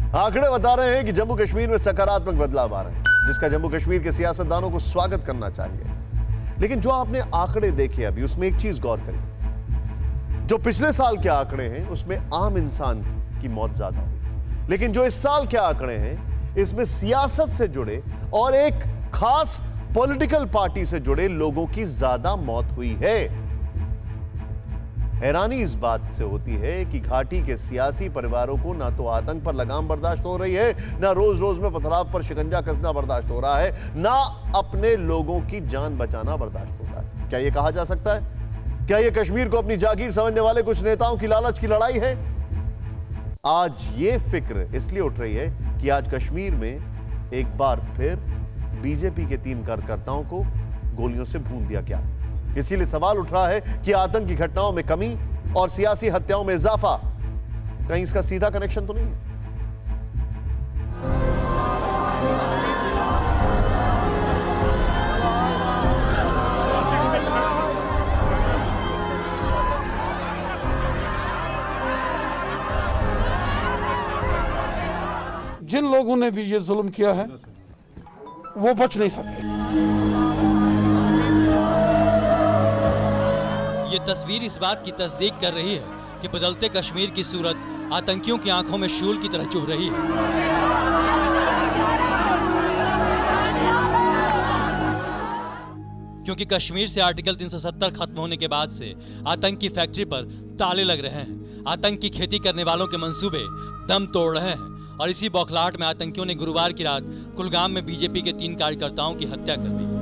आंकड़े बता रहे हैं कि जम्मू कश्मीर में सकारात्मक बदलाव आ रहे हैं, जिसका जम्मू कश्मीर के सियासतदानों को स्वागत करना चाहिए। लेकिन जो आपने आंकड़े देखे अभी, उसमें एक चीज गौर करिए। जो पिछले साल के आंकड़े हैं उसमें आम इंसान की मौत ज्यादा हुई, लेकिन जो इस साल के आंकड़े हैं इसमें सियासत से जुड़े और एक खास पॉलिटिकल पार्टी से जुड़े लोगों की ज्यादा मौत हुई है। हैरानी इस बात से होती है कि घाटी के सियासी परिवारों को ना तो आतंक पर लगाम बर्दाश्त हो रही है, ना रोज रोज में पथराव पर शिकंजा कसना बर्दाश्त हो रहा है, ना अपने लोगों की जान बचाना बर्दाश्त हो रहा है। क्या यह कहा जा सकता है? क्या यह कश्मीर को अपनी जागीर समझने वाले कुछ नेताओं की लालच की लड़ाई है? आज यह फिक्र इसलिए उठ रही है कि आज कश्मीर में एक बार फिर बीजेपी के 3 कार्यकर्ताओं को गोलियों से भून दिया गया। इसीलिए सवाल उठ रहा है कि आतंक की घटनाओं में कमी और सियासी हत्याओं में इजाफा, कहीं इसका सीधा कनेक्शन तो नहीं है? जिन लोगों ने भी ये जुल्म किया है वो बच नहीं सकते। ये तस्वीर इस बात की तस्दीक कर रही है कि बदलते कश्मीर की सूरत आतंकियों की आंखों में शूल की तरह चुभ रही है। क्योंकि कश्मीर से आर्टिकल 370 खत्म होने के बाद से आतंक की फैक्ट्री पर ताले लग रहे हैं। आतंक की खेती करने वालों के मंसूबे दम तोड़ रहे हैं और इसी बौखलाहट में आतंकियों ने गुरुवार की रात कुलगाम में बीजेपी के 3 कार्यकर्ताओं की हत्या कर दी।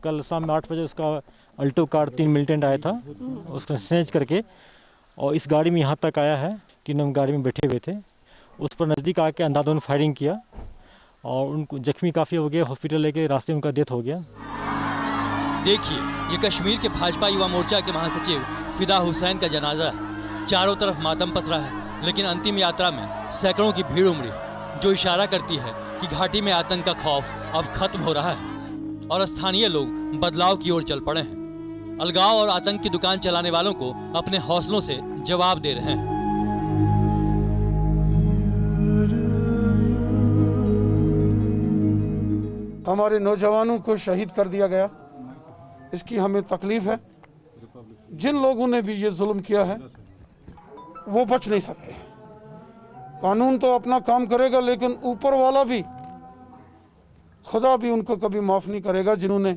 कल शाम 8 बजे उसका अल्टो कार 3 मिलिटेंट आया था, उसको स्नैच करके और इस गाड़ी में यहाँ तक आया है। 3 हम गाड़ी में बैठे हुए थे, उस पर नज़दीक आके अंधाधुंध फायरिंग किया और उनको जख्मी काफ़ी हो गए। हॉस्पिटल लेके रास्ते में उनका डेथ हो गया। देखिए, ये कश्मीर के भाजपा युवा मोर्चा के महासचिव फिदा हुसैन का जनाजा है। चारों तरफ मातम पसरा है, लेकिन अंतिम यात्रा में सैकड़ों की भीड़ उमड़ी, जो इशारा करती है कि घाटी में आतंक का खौफ अब खत्म हो रहा है और स्थानीय लोग बदलाव की ओर चल पड़े हैं। अलगाव और आतंक की दुकान चलाने वालों को अपने हौसलों से जवाब दे रहे हैं। हमारे नौजवानों को शहीद कर दिया गया, इसकी हमें तकलीफ है। जिन लोगों ने भी ये जुल्म किया है वो बच नहीं सकते। कानून तो अपना काम करेगा, लेकिन ऊपर वाला भी, खुदा भी उनको कभी माफ नहीं करेगा जिन्होंने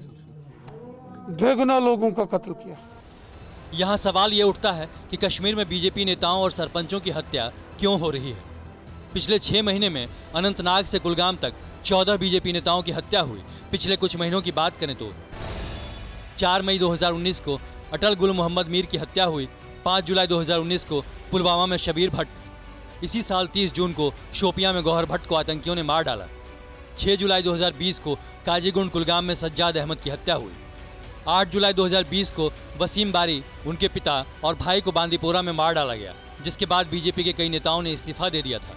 बेगुनाह लोगों का कत्ल किया। यहाँ सवाल ये उठता है कि कश्मीर में बीजेपी नेताओं और सरपंचों की हत्या क्यों हो रही है। पिछले 6 महीने में अनंतनाग से कुलगाम तक 14 बीजेपी नेताओं की हत्या हुई। पिछले कुछ महीनों की बात करें तो 4 मई 2019 को अटल गुल मोहम्मद मीर की हत्या हुई। 5 जुलाई 2019 को पुलवामा में शबीर भट्ट, इसी साल 30 जून को शोपियां में गौहर भट्ट को आतंकियों ने मार डाला। 6 जुलाई 2020 को काजीगुंड कुलगाम में सज्जाद अहमद की हत्या हुई। 8 जुलाई 2020 को वसीम बारी, उनके पिता और भाई को बांदीपोरा में मार डाला गया, जिसके बाद बीजेपी के कई नेताओं ने इस्तीफा दे दिया था।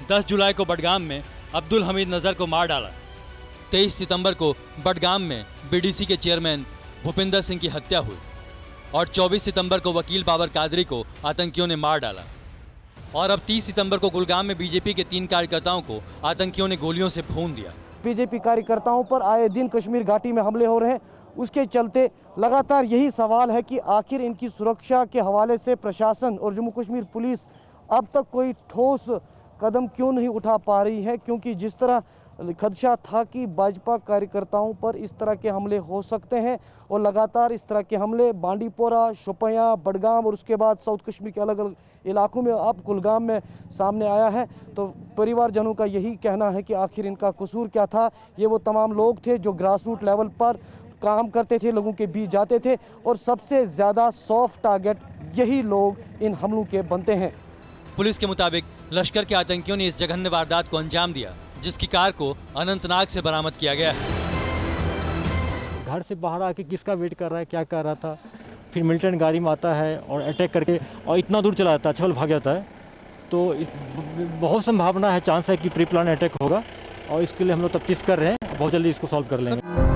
10 जुलाई को बडगाम में अब्दुल हमीद नजर को मार डाला। 23 सितंबर को बडगाम में बीडीसी के चेयरमैन भूपिंदर सिंह की हत्या हुई और 24 सितंबर को वकील बाबर कादरी को आतंकियों ने मार डाला। और अब 30 सितंबर को कुलगाम में बीजेपी के 3 कार्यकर्ताओं को आतंकियों ने गोलियों से भून दिया। बीजेपी कार्यकर्ताओं पर आए दिन कश्मीर घाटी में हमले हो रहे हैं, उसके चलते लगातार यही सवाल है कि आखिर इनकी सुरक्षा के हवाले से प्रशासन और जम्मू कश्मीर पुलिस अब तक कोई ठोस कदम क्यों नहीं उठा पा रही है। क्योंकि जिस तरह खदशा था कि भाजपा कार्यकर्ताओं पर इस तरह के हमले हो सकते हैं और लगातार इस तरह के हमले बांडीपोरा, शोपियां, बडगाम और उसके बाद साउथ कश्मीर के अलग अलग इलाकों में, अब कुलगाम में सामने आया है, तो परिवारजनों का यही कहना है कि आखिर इनका कसूर क्या था। ये वो तमाम लोग थे जो ग्रास रूट लेवल पर काम करते थे, लोगों के बीच जाते थे और सबसे ज़्यादा सॉफ्ट टारगेट यही लोग इन हमलों के बनते हैं। पुलिस के मुताबिक लश्कर के आतंकियों ने इस जघन्य वारदात को अंजाम दिया, जिसकी कार को अनंतनाग से बरामद किया गया है। घर से बाहर आके किसका वेट कर रहा है, क्या कर रहा था, फिर मिलिटेंट गाड़ी में आता है और अटैक करके और इतना दूर चला जाता है, छल भाग जाता है। तो बहुत संभावना है, चांस है कि प्री प्लान अटैक होगा और इसके लिए हम लोग तफ्तीश कर रहे हैं। बहुत जल्दी इसको सॉल्व कर लेंगे।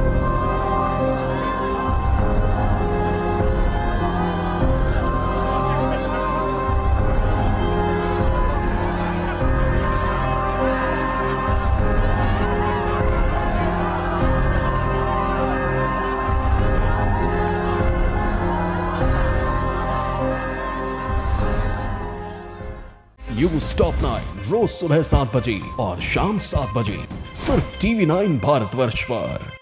न्यूज टॉप 9 रोज सुबह 7 बजे और शाम 7 बजे सिर्फ TV9 भारतवर्ष पर।